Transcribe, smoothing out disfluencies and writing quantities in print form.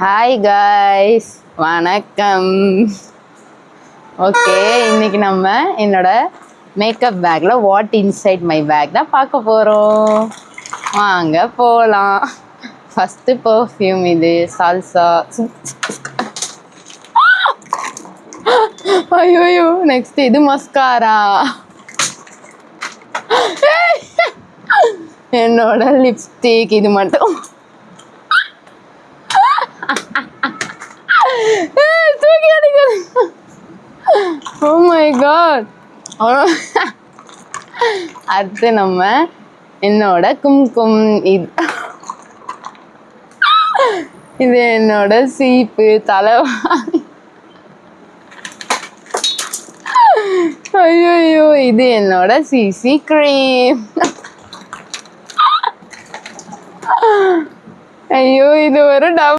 Hi guys, வணக்கம். Okay, இன்னைக்கு நம்ம என்னோட மேக்கப் பேக்கில் வாட் இன்சைட் மை பேக் தான் பார்க்க போகிறோம். வாங்க போகலாம். ஃபஸ்ட்டு பர்ஃப்யூம் இது சால்சா. ஐயோ, நெக்ஸ்ட் இது மஸ்காரா. என்னோட லிப்ஸ்டிக் இது மட்டும். தூக்கி அடிக்கிறது. Oh my God. அடுத்து நம்ம என்னோட கும்கும். இது என்னோட சீப்பு தலைவாணி. ஐயோ, இது என்னோட சிசி கிரீம். ஐயோ, இது ஒரு